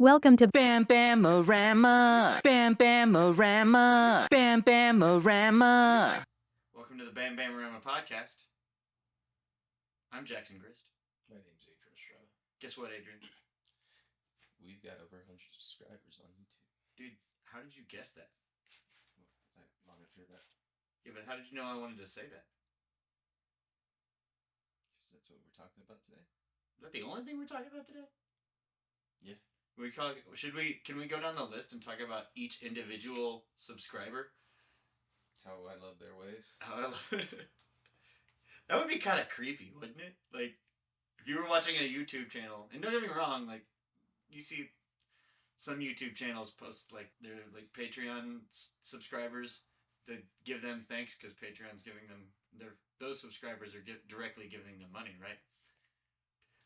Welcome to BamBam-O-Rama, BamBam-O-Rama, BamBam-O-Rama. Welcome to the BamBam-O-Rama podcast. I'm Jackson Grist. My name's Adrian Estrada. Guess what, Adrian? We've got over 100 subscribers on YouTube. Dude, how did you guess that? Well, I monitor that Yeah, but how did you know I wanted to say that? because that's what we're talking about today. Is that the only thing we're talking about today? Yeah. Can we go down the list and talk about each individual subscriber? How I love their ways. That would be kind of creepy, wouldn't it? Like, if you were watching a YouTube channel, and don't get me wrong, like, you see some YouTube channels post, like, their, like, Patreon subscribers to give them thanks because Patreon's giving them, those subscribers are directly giving them money, right?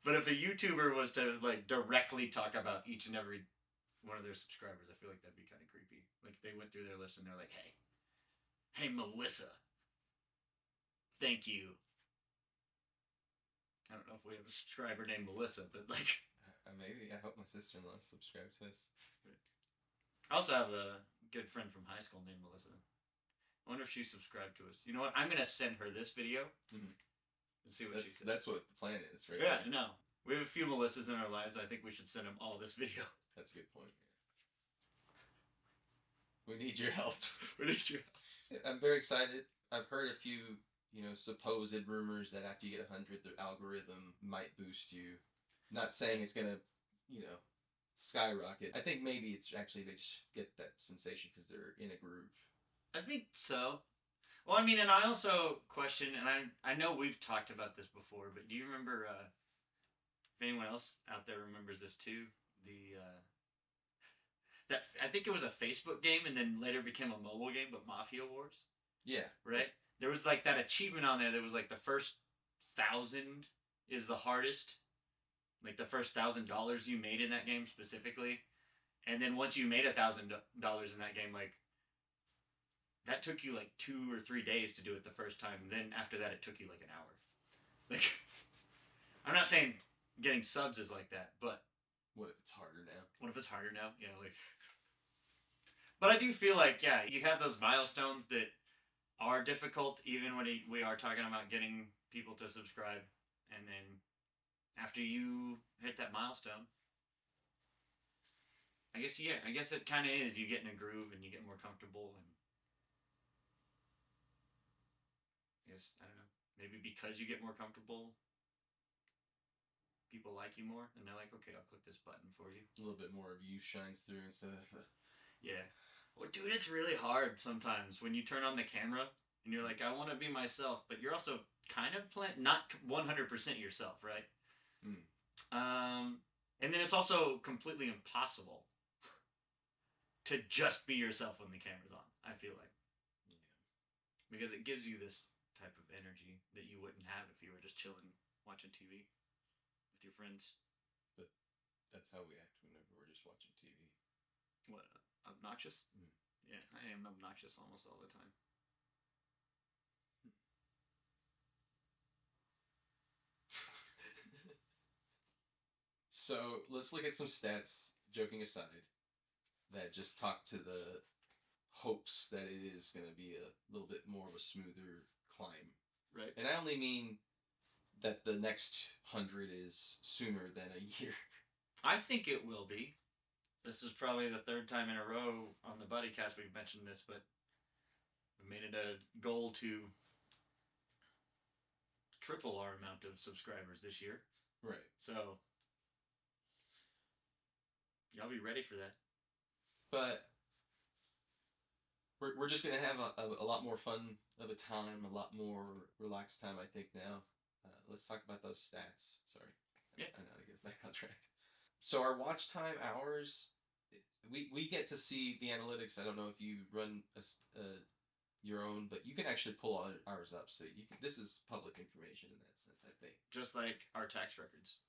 But if a YouTuber was to, like, directly talk about each and every one of their subscribers, I feel like that'd be kind of creepy. Like, they went through their list and they're like, hey, Melissa, thank you. I don't know if we have a subscriber named Melissa, but, like... Maybe. I hope my sister-in-law subscribed to us. I also have a good friend from high school named Melissa. I wonder if she subscribed to us. You know what? I'm going to send her this video and see what she says. That's what the plan is, right? Yeah, no. We have a few Melissas in our lives. I think we should send them all this video. That's a good point. We need your help. We need your help. I'm very excited. I've heard a few, supposed rumors that after you get 100, the algorithm might boost you. Not saying it's gonna, skyrocket. I think maybe it's actually they just get that sensation because they're in a groove. I think so. Well, I mean, and I also question, and I know we've talked about this before, but do you remember, if anyone else out there remembers this too, that I think it was a Facebook game and then later became a mobile game, but Mafia Wars? Yeah. Right? There was like that achievement on there that was like the first 1,000 is the hardest. Like the first $1,000 you made in that game specifically. And then once you made $1,000 in that game, like that took you like 2 or 3 days to do it the first time. And then after that, it took you like an hour. Like, I'm not saying getting subs is like that, but What if it's harder now? what if it's harder now? Yeah, like. But I do feel like, yeah, you have those milestones that are difficult, even when we are talking about getting people to subscribe, and then after you hit that milestone, I guess it kind of is. You get in a groove and you get more comfortable, and I guess, I don't know, maybe because you get more comfortable, people like you more, and they're like, okay, I'll click this button for you. A little bit more of you shines through instead of... Yeah. Well, dude, it's really hard sometimes when you turn on the camera and you're like, I want to be myself, but you're also kind of not 100% yourself, right? And then it's also completely impossible to just be yourself when the camera's on, I feel like. Yeah. Because it gives you this type of energy that you wouldn't have if you were just chilling, watching TV with your friends. But that's how we act whenever we're just watching TV. What, obnoxious? Yeah, I am obnoxious almost all the time. So let's look at some stats, joking aside, that just talk to the hopes that it is going to be a little bit more of a smoother climb. Right. And I only mean that the next 100 is sooner than a year. I think it will be. This is probably the third time in a row on the BuddyCast we've mentioned this, but we made it a goal to triple our amount of subscribers this year. Right. So, y'all be ready for that. But we're just going to have a lot more fun of a time, a lot more relaxed time, I think, now. Let's talk about those stats. Sorry. Yeah. I know to get back on track. So our watch time hours, we get to see the analytics. I don't know if you run your own, but you can actually pull ours up. So you can. This is public information in that sense, I think. Just like our tax records.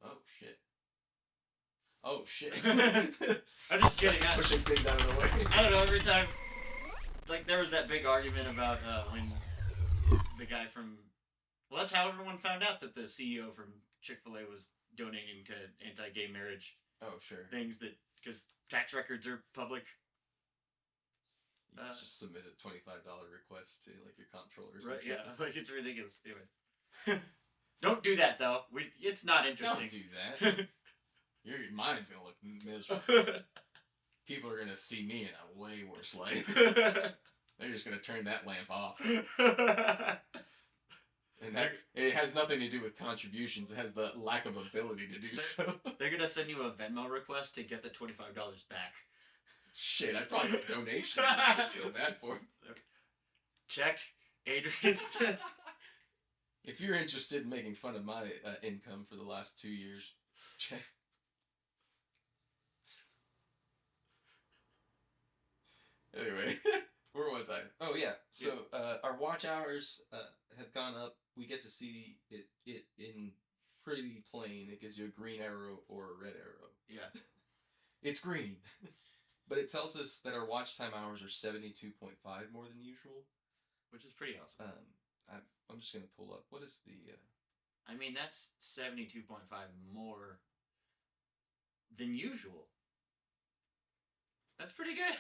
Oh shit. Oh shit. I'm just kidding. Pushing things out of the way. I don't know, every time, like, there was that big argument about when the guy from, that's how everyone found out that the CEO from Chick-fil-A was donating to anti-gay marriage Oh, sure. things that because tax records are public. You can just submit a $25 request to like your comptroller. Right? Yeah, like it's ridiculous. Anyway, don't do that though. It's not interesting. Don't do that. Your mind's gonna look miserable. People are gonna see me in a way worse light. They're just gonna turn that lamp off. And it has nothing to do with contributions. It has the lack of ability to do so. They're gonna send you a Venmo request to get the $25 back. Shit, I probably get donations. I feel so bad for them. Check, Adrian. If you're interested in making fun of my income for the last 2 years, check. Anyway, where was I? Oh yeah, so our watch hours have gone up. We get to see it in pretty plain. It gives you a green arrow or a red arrow. Yeah. It's green. But it tells us that our watch time hours are 72.5 more than usual. Which is pretty awesome. I'm just going to pull up. What is the... I mean, that's 72.5 more than usual. That's pretty good.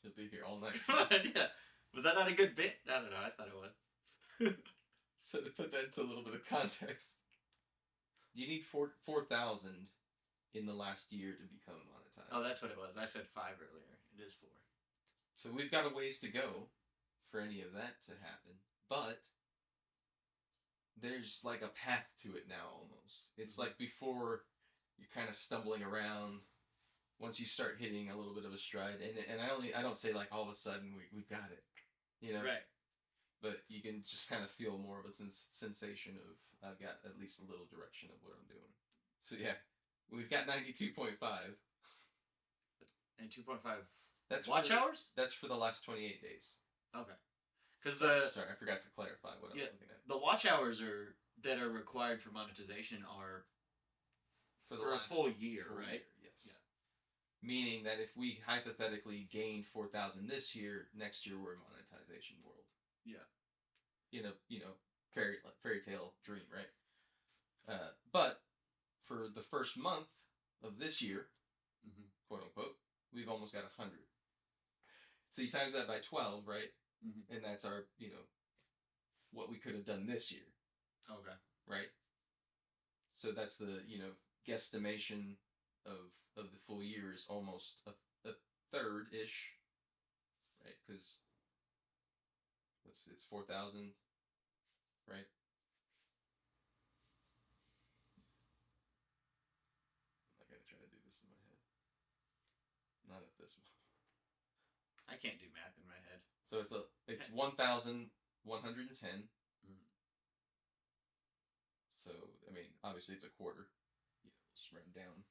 She'll be here all night. Yeah. Was that not a good bit? I don't know. I thought it was. So to put that into a little bit of context, you need 4,000 in the last year to become monetized. Oh, that's what it was. I said 5 earlier. It is 4. So we've got a ways to go for any of that to happen, but there's like a path to it now almost. It's like before you're kind of stumbling around. Once you start hitting a little bit of a stride, and I don't say like all of a sudden we've got it, you know. Right. But you can just kind of feel more of a sensation of I've got at least a little direction of what I'm doing. So yeah, we've got 92.5. And 2.5 That's watch hours? That's for the last 28 days. Okay. Because sorry, I forgot to clarify what I was looking at. The watch hours that are required for monetization are for a full year, right? Yes. Yeah. Meaning that if we hypothetically gain 4,000 this year, next year we're in monetization world. Yeah. You know, fairy tale dream, right? But for the first month of this year, quote unquote, we've almost got 100. So you times that by 12, right? Mm-hmm. And that's our, what we could have done this year. Okay. Right? So that's the, guesstimation of the full year is almost a third-ish, right? Because it's 4,000, right? I'm not gonna try to do this in my head. Not at this moment. I can't do math in my head. So it's 1,110. So I mean, obviously it's a quarter. Just round down.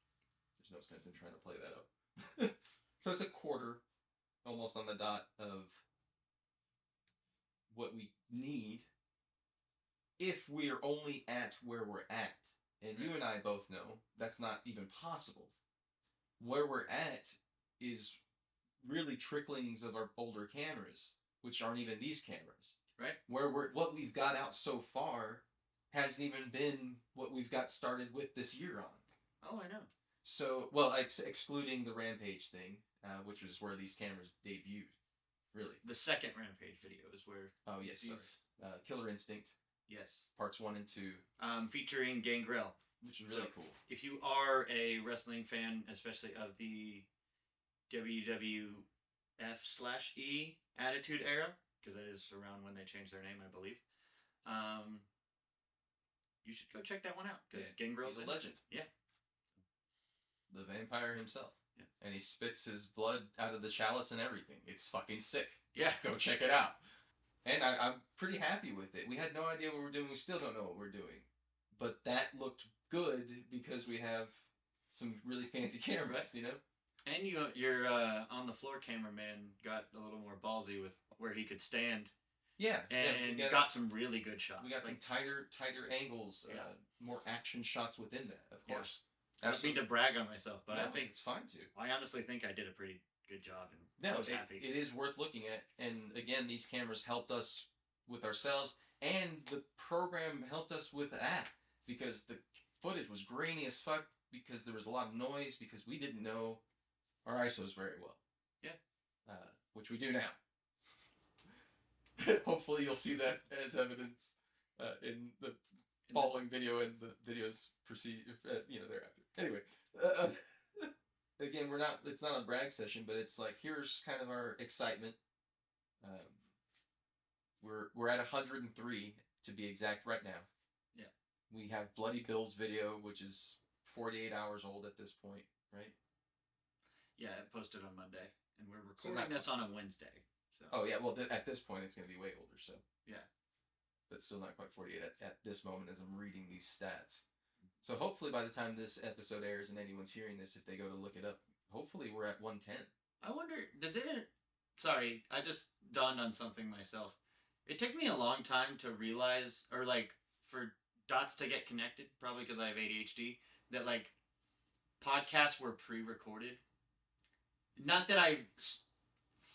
There's no sense in trying to play that up. So it's a quarter, almost on the dot of what we need if we're only at where we're at. And you and I both know that's not even possible. Where we're at is really tricklings of our older cameras, which aren't even these cameras. Right. What we've got out so far hasn't even been what we've got started with this year on. Oh, I know. So, well, excluding the Rampage thing, which was where these cameras debuted. Really. The second Rampage video is where... Oh, yes, sorry. Killer Instinct. Yes. Parts 1 and 2. Featuring Gangrel. Which is really cool. If you are a wrestling fan, especially of the WWF/E Attitude Era, because that is around when they changed their name, I believe, you should go check that one out, because Gangrel's a legend. Yeah. The vampire himself. Yeah. And he spits his blood out of the chalice and everything. It's fucking sick. Yeah. Go check it out. And I'm pretty happy with it. We had no idea what we're doing. We still don't know what we're doing. But that looked good because we have some really fancy cameras, And your on the floor cameraman got a little more ballsy with where he could stand. Yeah. And got some really good shots. We got some tighter angles, more action shots within that, of course. I don't mean to brag on myself, but no, I think it's fine to. I honestly think I did a pretty good job, and I was happy. It is worth looking at, and again, these cameras helped us with ourselves, and the program helped us with that because the footage was grainy as fuck because there was a lot of noise because we didn't know our ISOs very well. Yeah. Which we do now. Hopefully you'll see that as evidence in the following video and the videos proceed, thereafter. Anyway, again, it's not a brag session, but it's like, here's kind of our excitement. We're at 103 to be exact right now. Yeah. We have Bloody Bill's video, which is 48 hours old at this point, right? Yeah, it posted on Monday, and we're recording this on a Wednesday. So. Oh yeah, well at this point it's going to be way older, so. Yeah. But still not quite 48 at this moment as I'm reading these stats. So hopefully by the time this episode airs and anyone's hearing this, if they go to look it up, hopefully we're at 110. I wonder, sorry, I just dawned on something myself. It took me a long time to realize, or like, for dots to get connected, probably because I have ADHD, that like, podcasts were pre-recorded. Not that I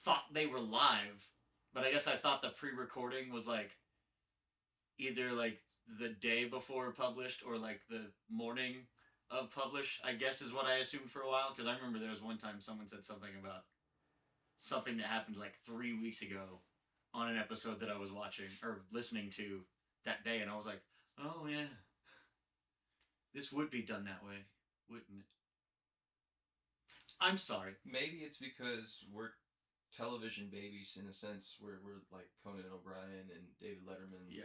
thought they were live, but I guess I thought the pre-recording was like, either like the day before published or like the morning of publish, I guess is what I assumed for a while, because I remember there was one time someone said something about something that happened like 3 weeks ago on an episode that I was watching or listening to that day, and I was like, oh yeah, this would be done that way, wouldn't it? I'm sorry. Maybe it's because we're television babies in a sense, where we're like Conan O'Brien and David Letterman. Yeah.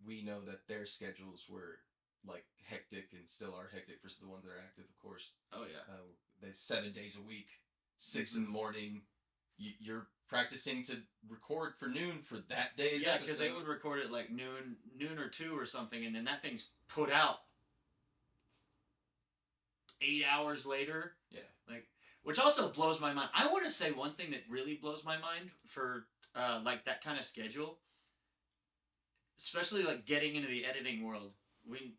We know that their schedules were like hectic and still are hectic for the ones that are active, of course. Oh yeah. They 7 days a week, 6 in the morning. You're practicing to record for noon for that day's episode. Yeah, because they would record it like noon or 2 or something, and then that thing's put out 8 hours later. Yeah. Like, which also blows my mind. I want to say one thing that really blows my mind for like that kind of schedule, especially like getting into the editing world. We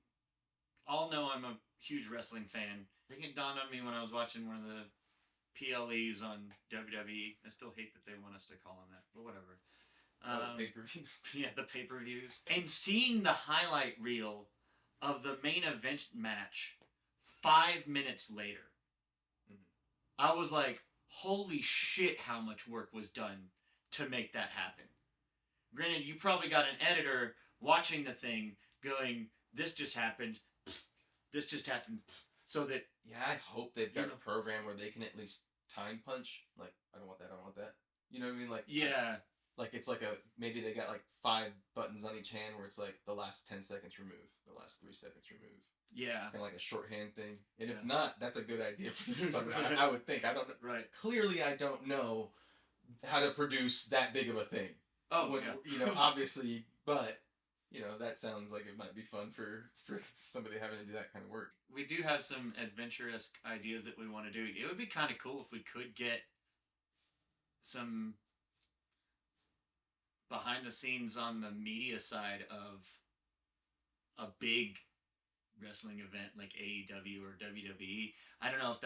all know I'm a huge wrestling fan. I think it dawned on me when I was watching one of the PLEs on WWE. I still hate that they want us to call them that, but whatever. The pay-per-views. Yeah, the pay-per-views. And seeing the highlight reel of the main event match 5 minutes later, I was like, holy shit, how much work was done to make that happen. Granted, you probably got an editor watching the thing going, this just happened, so that... Yeah, I hope they've got a program where they can at least time punch. Like, I don't want that. You know what I mean? Like, yeah. Like, it's like maybe they got like 5 buttons on each hand where it's like the last 10 seconds removed, the last 3 seconds removed. Yeah. Kind of like a shorthand thing. And if Yeah. not, that's a good idea for this. I would think. I don't know. Right. Clearly, I don't know how to produce that big of a thing. Oh, when, yeah. Obviously, but, that sounds like it might be fun for somebody having to do that kind of work. We do have some adventurous ideas that we want to do. It would be kind of cool if we could get some behind the scenes on the media side of a big wrestling event like AEW or WWE. I don't know if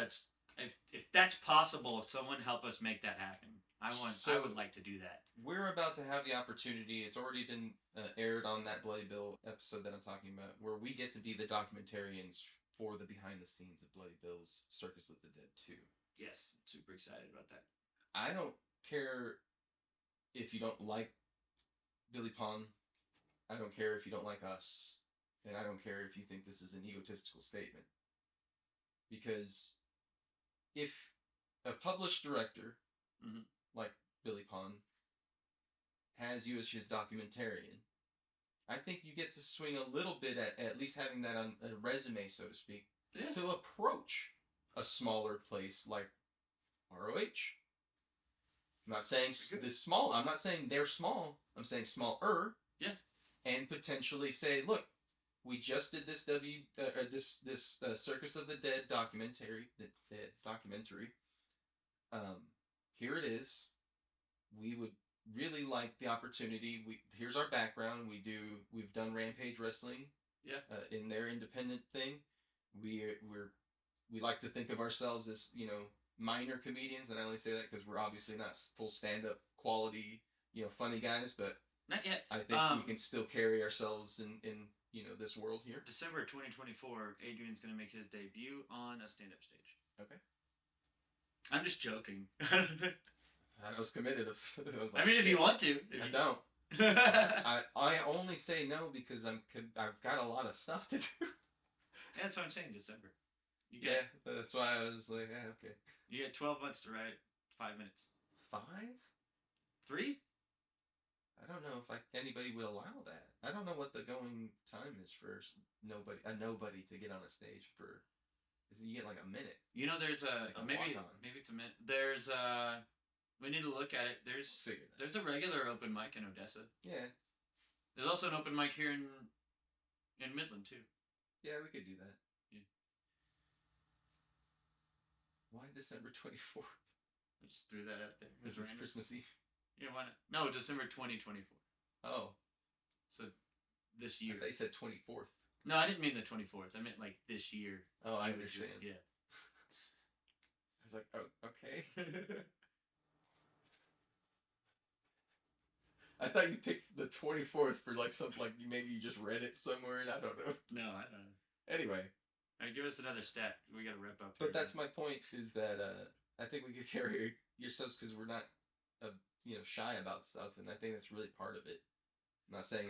that's possible. If someone help us make that happen, I would like to do that. We're about to have the opportunity. It's already been aired on that Bloody Bill episode that I'm talking about, where we get to be the documentarians for the behind the scenes of Bloody Bill's Circus of the Dead 2. Yes, I'm super excited about that. I don't care if you don't like Billy Pong. I don't care if you don't like us. And I don't care if you think this is an egotistical statement. Because if a published director, like Billy Pond, has you as his documentarian, I think you get to swing a little bit at least having that on a resume, so to speak, to approach a smaller place like ROH. I'm not saying this small. I'm not saying they're small. I'm saying smaller. Yeah. And potentially say, look, we just did this this Circus of the Dead documentary. Here it is. We would really like the opportunity. Here's our background. We've done Rampage Wrestling. Yeah. In their independent thing, we like to think of ourselves as minor comedians, and I only say that because we're obviously not full stand-up quality funny guys, but Not yet. I think we can still carry ourselves in this world here. December 2024, Adrian's gonna make his debut on a stand-up stage. Okay. I'm just joking. I was committed. I was like, I mean, if you want to. I don't. I only say no because I've got a lot of stuff to do. Yeah, that's what I'm saying. December. Yeah, that's why I was like, okay. You get 12 months to write 5 minutes. 5? 3? I don't know if anybody would allow that. I don't know what the going time is for nobody to get on a stage for. You get like a minute. You know, there's Like a maybe walk-on. maybe it's a minute. There's we need to look at it. Figure that. There's a regular open mic in Odessa. Yeah. There's also an open mic here in Midland too. Yeah, we could do that. Yeah. Why December 24th? I just threw that out there. Is this Christmas Eve? Yeah, why not? No, December 2024. Oh. So this year. They said 24th. No, I didn't mean the 24th. I meant like this year. Oh, I understand. Yeah. I was like, oh, okay. I thought you picked the 24th for like something like maybe you just read it somewhere and I don't know. No, I don't know. Anyway. All right, give us another stat. We got to wrap up. But that's my point is that I think we could carry yourselves because we're not shy about stuff, and I think that's really part of it. I'm not saying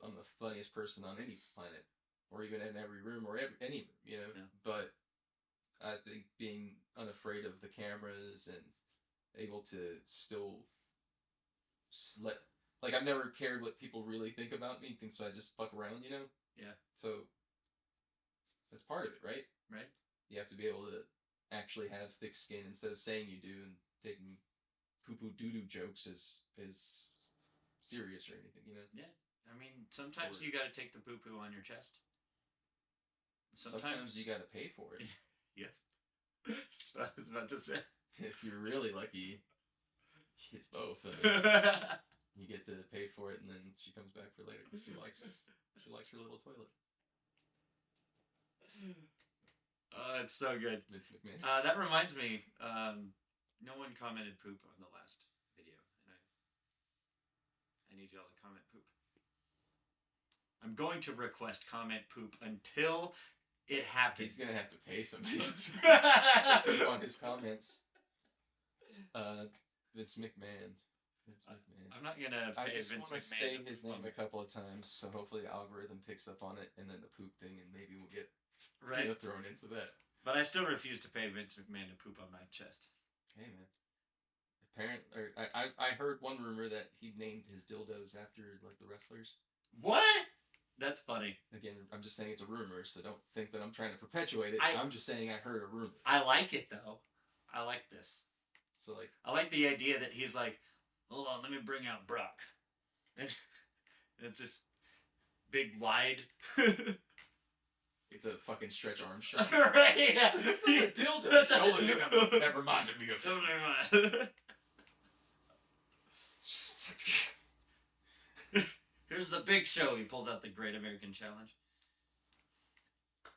I'm the funniest person on any planet, or even in every room, or any room, Yeah. But I think being unafraid of the cameras and able to still like I've never cared what people really think about me, so I just fuck around, Yeah. So that's part of it, right? Right. You have to be able to actually have thick skin instead of saying you do and taking poo-poo doo-doo jokes as serious or anything, Yeah. I mean, sometimes you got to take the poo-poo on your chest. Sometimes you got to pay for it. Yes. That's what I was about to say. If you're really lucky, it's both. I mean, you get to pay for it, and then she comes back for later because she likes her little toilet. Oh, it's so good. Vince McMahon. That reminds me. No one commented poop on the last video, and I need y'all to comment poop. I'm going to request comment poop until it happens. He's gonna have to pay somebody to poop on his comments. Vince McMahon. I'm not gonna pay I just Vince want to McMahon. say his name a couple of times, so hopefully the algorithm picks up on it, and then the poop thing, and maybe we'll get thrown into that. But I still refuse to pay Vince McMahon to poop on my chest. Hey man. I heard one rumor that he named his dildos after like the wrestlers. What? That's funny. Again, I'm just saying it's a rumor, so don't think that I'm trying to perpetuate it. I'm just saying I heard a rumor. I like it though. I like this. So like, I like the idea that he's like, hold on, let me bring out Brock, and it's just big wide. It's a fucking Stretch Armstrong. Right? Yeah. It's like a dildo. Shoulder thing. Never mind. Never mind. Here's the big show. He pulls out the Great American Challenge.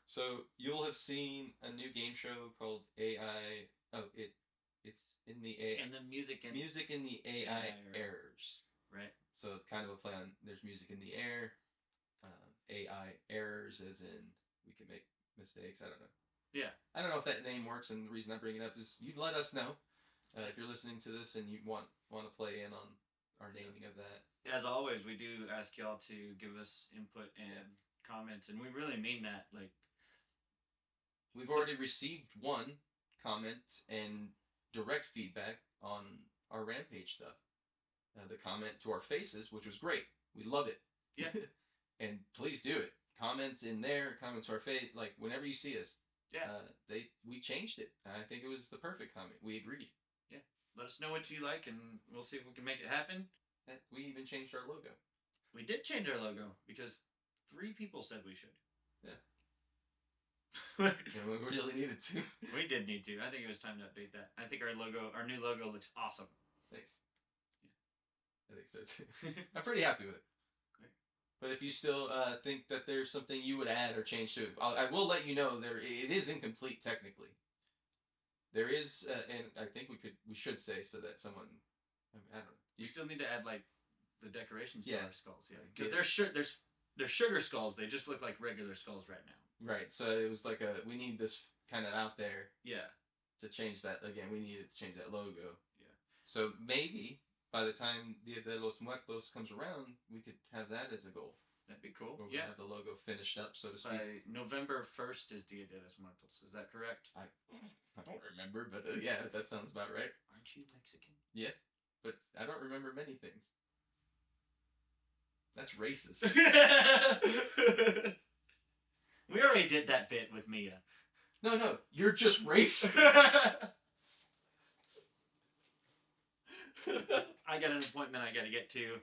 So you'll have seen a new game show called AI. Oh, it's in the AI. And the music in the AI errors. Right. So kind of a play on there's music in the air, AI errors, as in we can make mistakes. I don't know. Yeah. I don't know if that name works, and the reason I bring it up is you let us know if you're listening to this and you want to play in on our naming of that. As always, we do ask y'all to give us input and comments, and we really mean that. Like, we've already received one comment and direct feedback on our Rampage stuff. The comment to our faces, which was great. We love it. Yeah. And please do it. Comments in there, comments to our face, like whenever you see us. Yeah. We changed it. I think it was the perfect comment. We agreed. Yeah. Let us know what you like, and we'll see if we can make it happen. We even changed our logo. We did change our logo because 3 people said we should. Yeah. Yeah, we really needed to. We did need to. I think it was time to update that. I think our new logo looks awesome. Thanks. Yeah. I think so too. I'm pretty happy with it. Great. But if you still think that there's something you would add or change to it, I will let you know it is incomplete technically. There is, and I think we should say so that someone, I don't know. You still need to add like the decorations to Yeah. our skulls. Yeah, because they're sugar skulls. They just look like regular skulls right now. Right. So it was like we need this kind of out there Yeah. to change that. Again, we needed to change that logo. Yeah. So maybe by the time Dia de los Muertos comes around, we could have that as a goal. That'd be cool. Where we have the logo finished up, so to speak. By November 1st is Dia de los Muertos. Is that correct? I don't remember, but yeah, that sounds about right. Aren't you Mexican? Yeah, but I don't remember many things. That's racist. We already did that bit with Mia. No, you're just racist. I got an appointment I got to get to.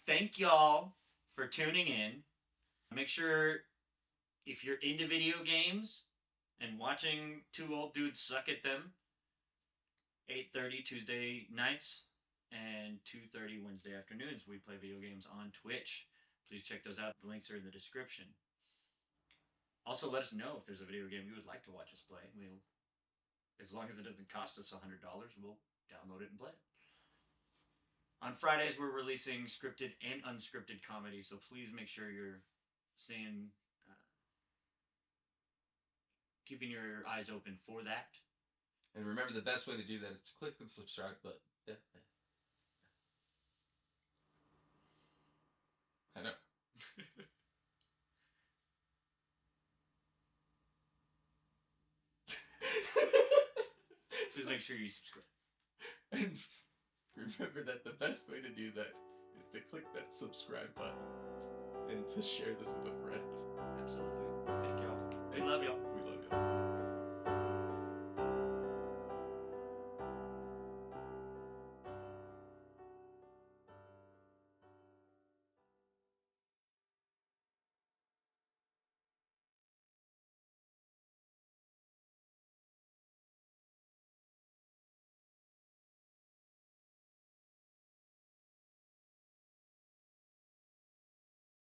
Thank y'all for tuning in. Make sure if you're into video games and watching two old dudes suck at them, 8:30 Tuesday nights and 2:30 Wednesday afternoons, we play video games on Twitch. Please check those out. The links are in the description. Also, let us know if there's a video game you would like to watch us play. We'll, as long as it doesn't cost us $100, we'll download it and play it. On Fridays, we're releasing scripted and unscripted comedy, so please make sure you're keeping your eyes open for that. And remember, the best way to do that is to click the subscribe button. I know. Please make sure you subscribe. And remember that the best way to do that is to click that subscribe button and to share this with a